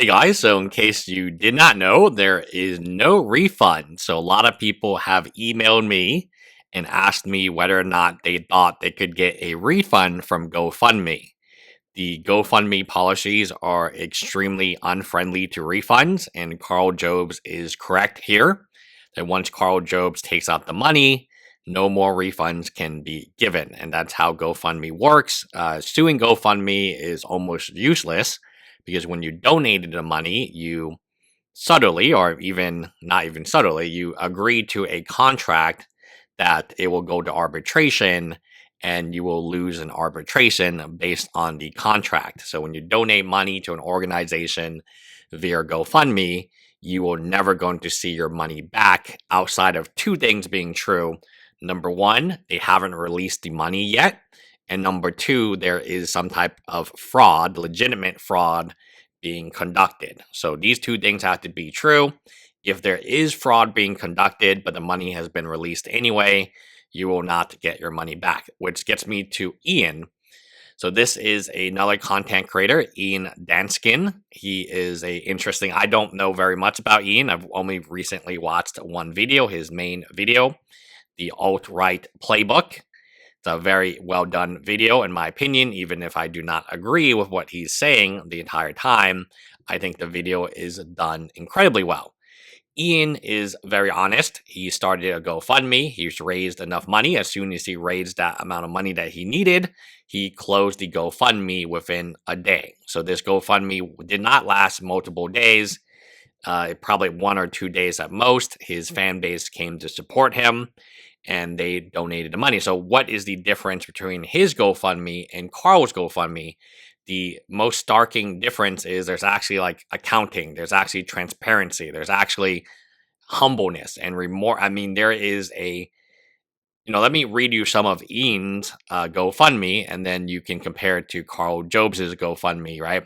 Hey guys, so in case you did not know, there is no refund. So a lot of people have emailed me and asked me whether or not they thought they could get a refund from GoFundMe. The GoFundMe policies are extremely unfriendly to refunds, and Karl Jobst is correct here that once Karl Jobst takes out the money, no more refunds can be given. And that's how GoFundMe works. Suing GoFundMe is almost useless because when you donated the money, you subtly, or even not even subtly, you agree to a contract that it will go to arbitration and you will lose an arbitration based on the contract. So when you donate money to an organization via GoFundMe, you will never going to see your money back outside of two things being true. Number one, they haven't released the money yet. And number two, there is some type of fraud, legitimate fraud being conducted. So these two things have to be true. If there is fraud being conducted, but the money has been released anyway, you will not get your money back, which gets me to Ian. So this is another content creator, Ian Danskin. He is I don't know very much about Ian. I've only recently watched one video, his main video, the alt-right playbook. It's a very well done video, in my opinion, even if I do not agree with what he's saying the entire time. I think the video is done incredibly well. Ian is very honest. He started a GoFundMe. He's raised enough money. As soon as he raised that amount of money that he needed, he closed the GoFundMe within a day. So this GoFundMe did not last multiple days, probably 1 or 2 days at most. His fan base came to support him and they donated the money. So what is the difference between his GoFundMe and Karl's GoFundMe? The most starking difference is there's actually like accounting, there's actually transparency, there's actually humbleness and remorse. I mean, there is let me read you some of Ian's GoFundMe, and then you can compare it to Karl Jobst's GoFundMe, right?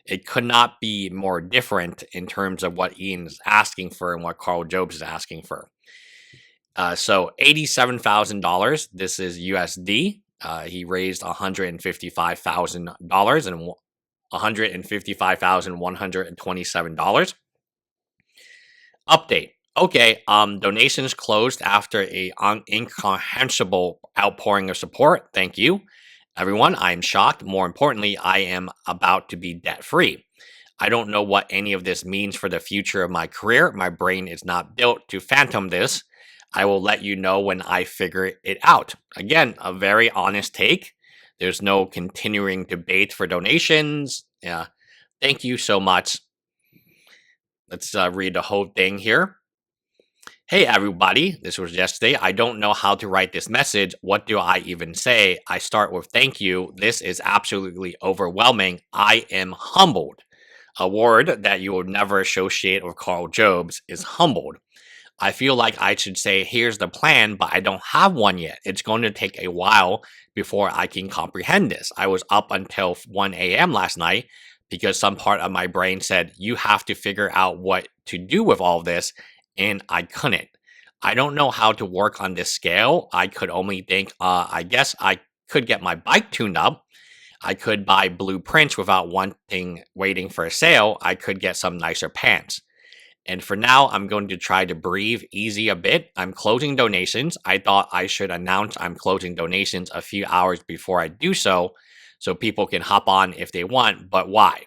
It could not be more different in terms of what Ian is asking for and what Karl Jobst is asking for. So $87,000, this is USD. He raised $155,000 and $155,127. Update. Okay, donations closed after a incomprehensible outpouring of support. Thank you, everyone. I am shocked. More importantly, I am about to be debt-free. I don't know what any of this means for the future of my career. My brain is not built to fathom this. I will let you know when I figure it out. Again, a very honest take. There's no continuing debate for donations. Yeah. Thank you so much. Let's read the whole thing here. Hey, everybody. This was yesterday. I don't know how to write this message. What do I even say? I start with thank you. This is absolutely overwhelming. I am humbled. A word that you will never associate with Karl Jobst is humbled. I feel like I should say, here's the plan, but I don't have one yet. It's going to take a while before I can comprehend this. I was up until 1 a.m. last night because some part of my brain said, you have to figure out what to do with all this, and I couldn't. I don't know how to work on this scale. I could only think, I guess I could get my bike tuned up. I could buy blueprints without waiting for a sale. I could get some nicer pants. And for now, I'm going to try to breathe easy a bit. I'm closing donations. I thought I should announce I'm closing donations a few hours before I do so people can hop on if they want, but why?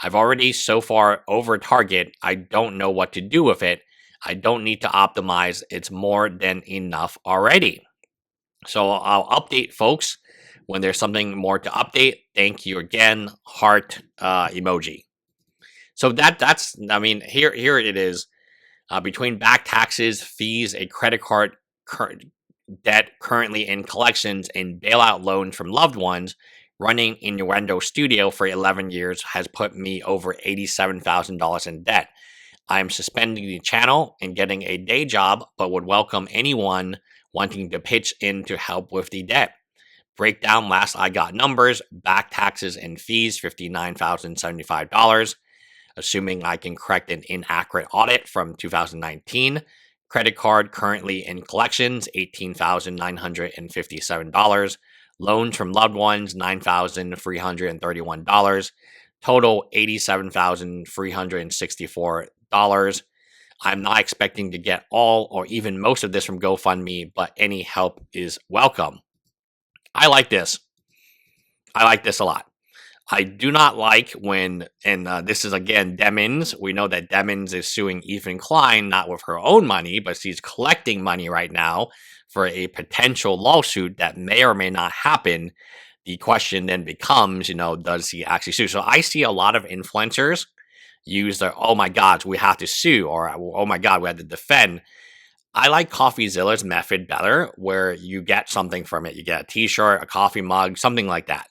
I've already so far over target. I don't know what to do with it. I don't need to optimize. It's more than enough already. So I'll update folks when there's something more to update. Thank you again. Heart emoji. So that's, I mean, here it is. Between back taxes, fees, a credit card debt currently in collections, and bailout loans from loved ones, running Innuendo Studio for 11 years has put me over $87,000 in debt. I am suspending the channel and getting a day job, but would welcome anyone wanting to pitch in to help with the debt. Breakdown last I got numbers, back taxes and fees, $59,075. Assuming I can correct an inaccurate audit from 2019. Credit card currently in collections, $18,957. Loans from loved ones, $9,331. Total $87,364. I'm not expecting to get all or even most of this from GoFundMe, but any help is welcome. I like this. I like this a lot. I do not like when, and this is again Demons. We know that Demons is suing Ethan Klein, not with her own money, but she's collecting money right now for a potential lawsuit that may or may not happen. The question then becomes, does he actually sue? So I see a lot of influencers use their, oh my God, we have to sue, or oh my God, we have to defend. I like CoffeeZilla's method better, where you get something from it. You get a t-shirt, a coffee mug, something like that.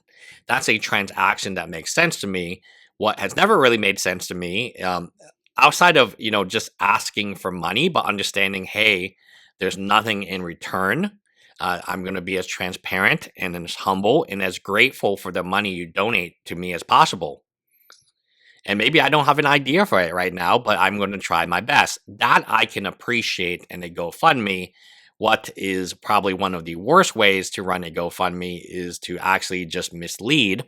That's a transaction that makes sense to me. What has never really made sense to me, outside of, just asking for money, but understanding, hey, there's nothing in return. I'm going to be as transparent and as humble and as grateful for the money you donate to me as possible. And maybe I don't have an idea for it right now, but I'm going to try my best. That I can appreciate in a GoFundMe. What is probably one of the worst ways to run a GoFundMe is to actually just mislead.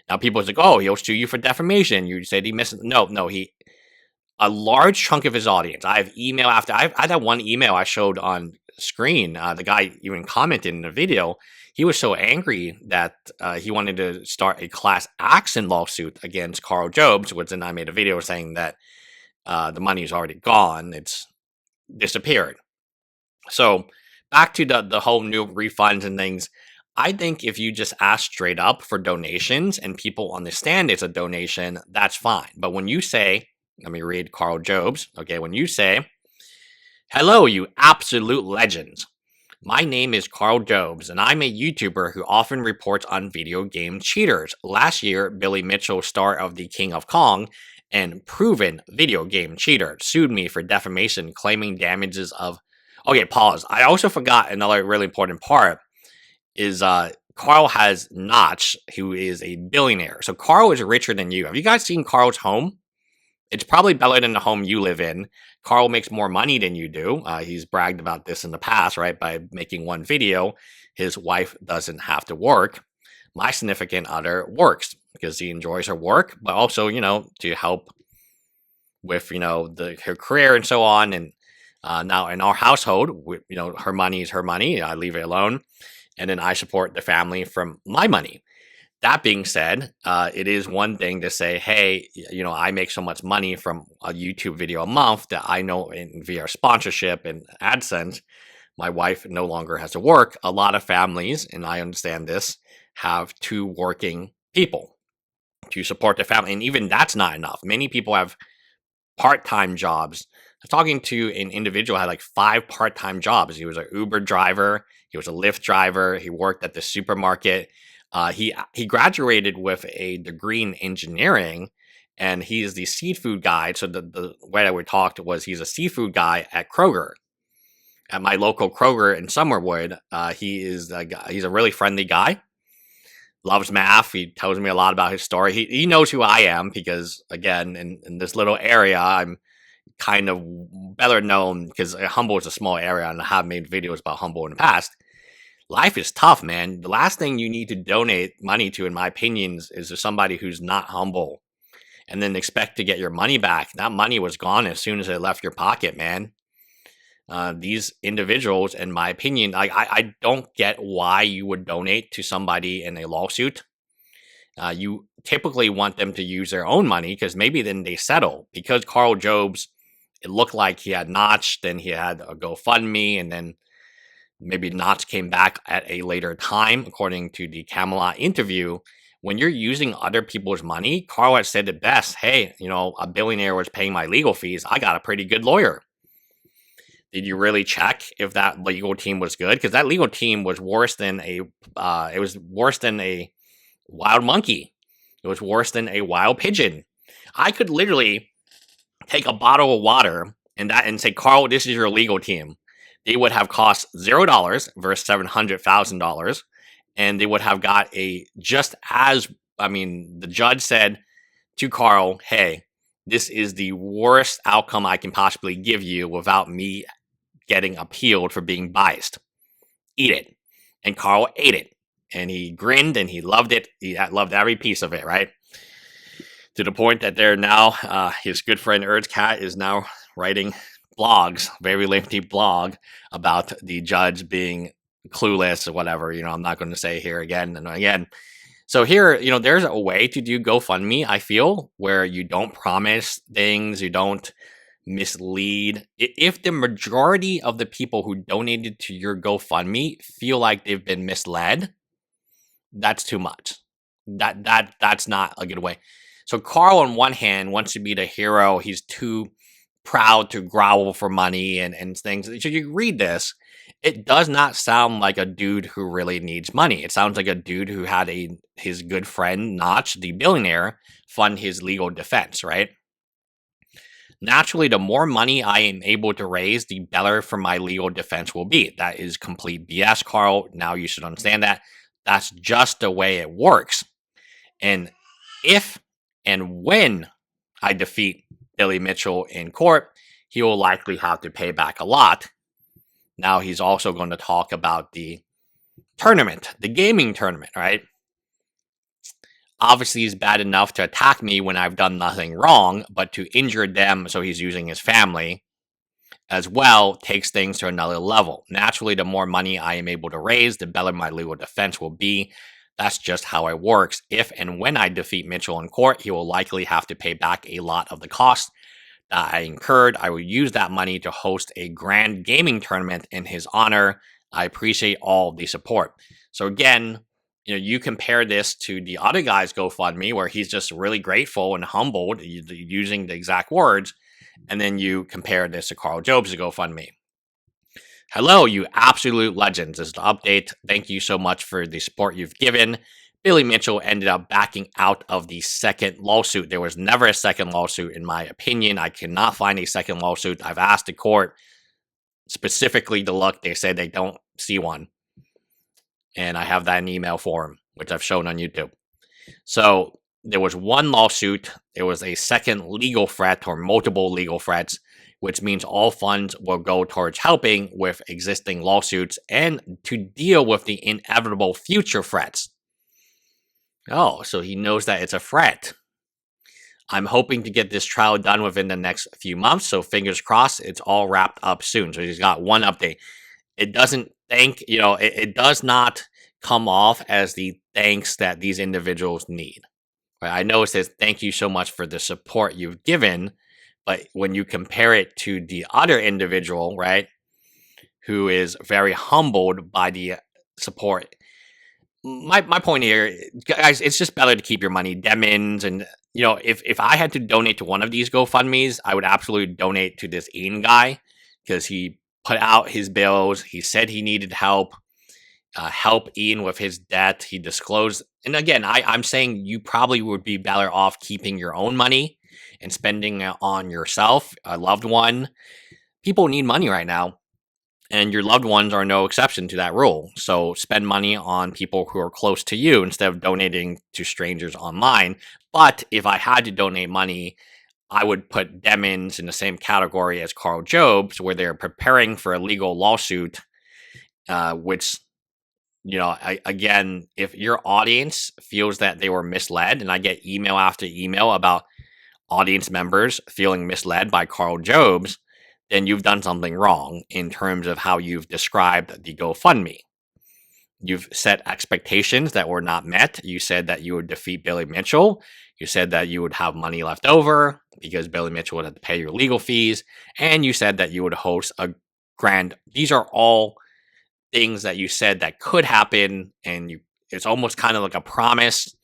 Now, people are like, oh, he'll sue you for defamation. You said he missed. No, a large chunk of his audience. I have email after, I had that one email I showed on screen. The guy even commented in the video. He was so angry that he wanted to start a class action lawsuit against Karl Jobst, which then I made a video saying that the money is already gone. It's disappeared. So back to the whole new refunds and things. I think if you just ask straight up for donations and people understand it's a donation, that's fine. But when you say, let me read Karl Jobst. Okay, when you say, hello, you absolute legends. My name is Karl Jobst, and I'm a YouTuber who often reports on video game cheaters. Last year, Billy Mitchell, star of The King of Kong and proven video game cheater, sued me for defamation, claiming damages of... Okay, pause. I also forgot another really important part is Karl has Notch, who is a billionaire. So Karl is richer than you. Have you guys seen Karl's home? It's probably better than the home you live in. Karl makes more money than you do. He's bragged about this in the past, right? By making one video, his wife doesn't have to work. My significant other works because he enjoys her work, but also, to help with, her career and so on. And now in our household, her money is her money. I leave it alone. And then I support the family from my money. That being said, it is one thing to say, hey, I make so much money from a YouTube video a month that I know via sponsorship and AdSense, my wife no longer has to work. A lot of families, and I understand this, have two working people to support the family. And even that's not enough. Many people have part-time jobs. I was talking to an individual who had like 5 part-time jobs. He was an Uber driver. He was a Lyft driver. He worked at the supermarket. He graduated with a degree in engineering, and he is the seafood guy. So the way that we talked was he's a seafood guy at Kroger, at my local Kroger in Summerwood. He's a really friendly guy, loves math. He tells me a lot about his story. He knows who I am because, again, in this little area, I'm kind of better known because Humble is a small area, and I have made videos about Humble in the past. Life is tough, man. The last thing you need to donate money to, in my opinions, is to somebody who's not humble and then expect to get your money back. That money was gone as soon as it left your pocket, man. These individuals, in my opinion, I don't get why you would donate to somebody in a lawsuit. You typically want them to use their own money because maybe then they settle. Because Karl Jobst, it looked like he had Notch, then he had a GoFundMe, and then maybe Notch came back at a later time, according to the Camelot interview. When you're using other people's money, Karl had said it best. Hey, a billionaire was paying my legal fees. I got a pretty good lawyer. Did you really check if that legal team was good? Because that legal team was worse than a wild monkey. It was worse than a wild pigeon. I could literally take a bottle of water and say, Karl, this is your legal team. They would have cost $0 versus $700,000, and they would have got the judge said to Karl, hey, this is the worst outcome I can possibly give you without me getting appealed for being biased. Eat it. And Karl ate it, and he grinned, and he loved it. He loved every piece of it, right? to the point that they're now, his good friend Cat is now writing blogs, very lengthy blog about the judge being clueless or whatever. I'm not going to say here again and again. So here, there's a way to do GoFundMe, I feel, where you don't promise things, you don't mislead. If the majority of the people who donated to your GoFundMe feel like they've been misled, that's too much. That's not a good way. So Karl, on one hand, wants to be the hero. He's too proud to grovel for money and things. So you read this, it does not sound like a dude who really needs money. It sounds like a dude who had his good friend, Notch, the billionaire, fund his legal defense, right? Naturally, the more money I am able to raise, the better for my legal defense will be. That is complete BS, Karl. Now you should understand that. That's just the way it works. And if and when I defeat Billy Mitchell in court, he will likely have to pay back a lot. Now he's also going to talk about the tournament, the gaming tournament, right? Obviously, he's bad enough to attack me when I've done nothing wrong, but to injure them, so he's using his family as well, takes things to another level. Naturally, the more money I am able to raise, the better my legal defense will be. That's just how it works. If and when I defeat Mitchell in court, he will likely have to pay back a lot of the costs that I incurred. I will use that money to host a grand gaming tournament in his honor. I appreciate all the support. So again, you compare this to the other guy's GoFundMe, where he's just really grateful and humbled, using the exact words, and then you compare this to Karl Jobst's GoFundMe. Hello, you absolute legends. This is the update. Thank you so much for the support you've given. Billy Mitchell ended up backing out of the second lawsuit. There was never a second lawsuit, in my opinion. I cannot find a second lawsuit. I've asked the court specifically to look. They said they don't see one. And I have that in email form, which I've shown on YouTube. So there was one lawsuit. There was a second legal threat or multiple legal threats, which means all funds will go towards helping with existing lawsuits and to deal with the inevitable future threats. Oh, so he knows that it's a threat. I'm hoping to get this trial done within the next few months, so fingers crossed it's all wrapped up soon. So he's got one update. It doesn't it does not come off as the thanks that these individuals need. Right? I know it says, thank you so much for the support you've given, but when you compare it to the other individual, right, who is very humbled by the support, my point here, guys, it's just better to keep your money. Demons, and if I had to donate to one of these GoFundMes, I would absolutely donate to this Ian guy, because he put out his bills. He said he needed help Ian with his debt. He disclosed, and again, I'm saying you probably would be better off keeping your own money and spending it on yourself, a loved one. People need money right now, and your loved ones are no exception to that rule. So spend money on people who are close to you instead of donating to strangers online. But if I had to donate money, I would put Demons in the same category as Karl Jobst, where they're preparing for a legal lawsuit, which, again, if your audience feels that they were misled, and I get email after email about audience members feeling misled by Karl Jobst, then you've done something wrong in terms of how you've described the GoFundMe. You've set expectations that were not met. You said that you would defeat Billy Mitchell. You said that you would have money left over because Billy Mitchell would have to pay your legal fees. And you said that you would host a grand. These are all things that you said that could happen. And it's almost kind of like a promise,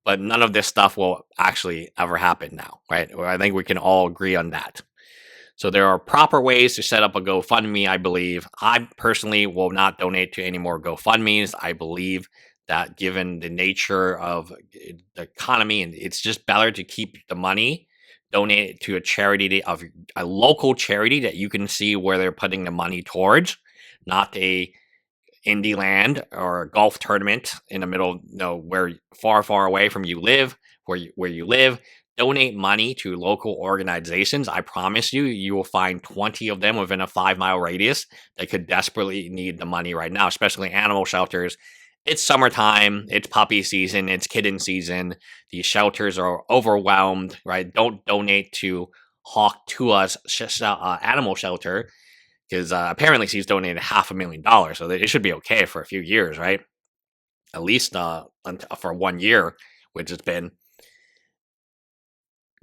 but none of this stuff will actually ever happen now, right? I think we can all agree on that. So there are proper ways to set up a GoFundMe, I believe. I personally will not donate to any more GoFundMes. I believe that given the nature of the economy, and it's just better to keep the money, donate it to a charity, of a local charity that you can see where they're putting the money towards, not a indie land or a golf tournament in the middle, where far away from you live, where you live. Donate money to local organizations. I promise you will find 20 of them within a 5-mile radius that could desperately need the money right now, especially animal shelters It's summertime, it's puppy season, it's kitten season. These shelters are overwhelmed, right? Don't donate to Hawk Tua's animal shelter because apparently she's donated $500,000, so it should be okay for a few years, right? At least for 1 year, which has been.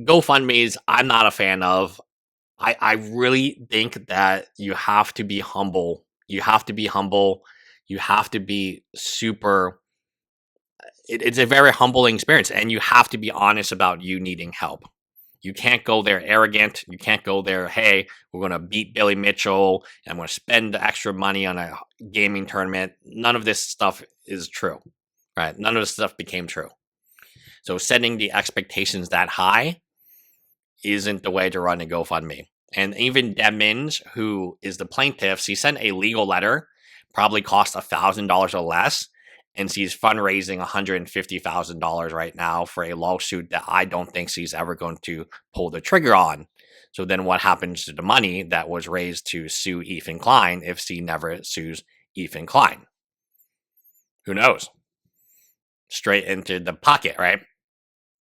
GoFundMe's, I'm not a fan of. I really think that you have to be humble. You have to be humble. You have to be super. It's a very humbling experience, and you have to be honest about you needing help. You can't go there arrogant. You can't go there, hey, we're going to beat Billy Mitchell and I'm going to spend the extra money on a gaming tournament. None of this stuff is true, right? None of this stuff became true. So setting the expectations that high isn't the way to run a GoFundMe. And even Deb Mins, who is the plaintiff, she sent a legal letter, probably cost $1,000 or less, and she's fundraising $150,000 right now for a lawsuit that I don't think she's ever going to pull the trigger on. So then what happens to the money that was raised to sue Ethan Klein if she never sues Ethan Klein? Who knows? Straight into the pocket, right?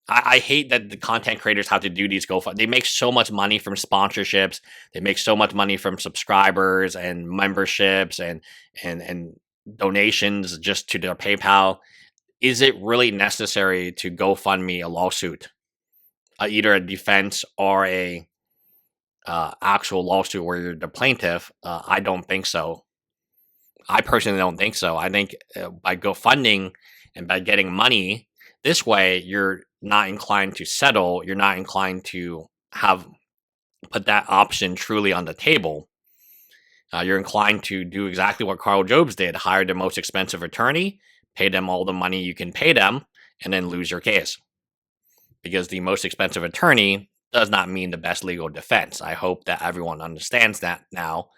I hate that the content creators have to do these GoFundMe. They make so much money from sponsorships. They make so much money from subscribers and memberships and donations just to their PayPal. Is it really necessary to GoFundMe a lawsuit, either a defense or a actual lawsuit where you're the plaintiff? I don't think so. I personally don't think so. I think by GoFunding and by getting money this way, you're not inclined to settle. You're not inclined to put that option truly on the table. You're inclined to do exactly what Karl Jobst did: hire the most expensive attorney, pay them all the money you can pay them, and then lose your case. Because the most expensive attorney does not mean the best legal defense. I hope that everyone understands that now,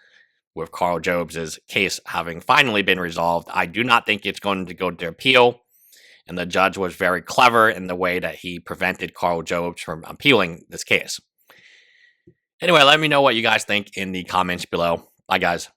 with Karl Jobst's case having finally been resolved. I do not think it's going to go to appeal. And the judge was very clever in the way that he prevented Karl Jobst from appealing this case. Anyway, let me know what you guys think in the comments below. Bye, guys.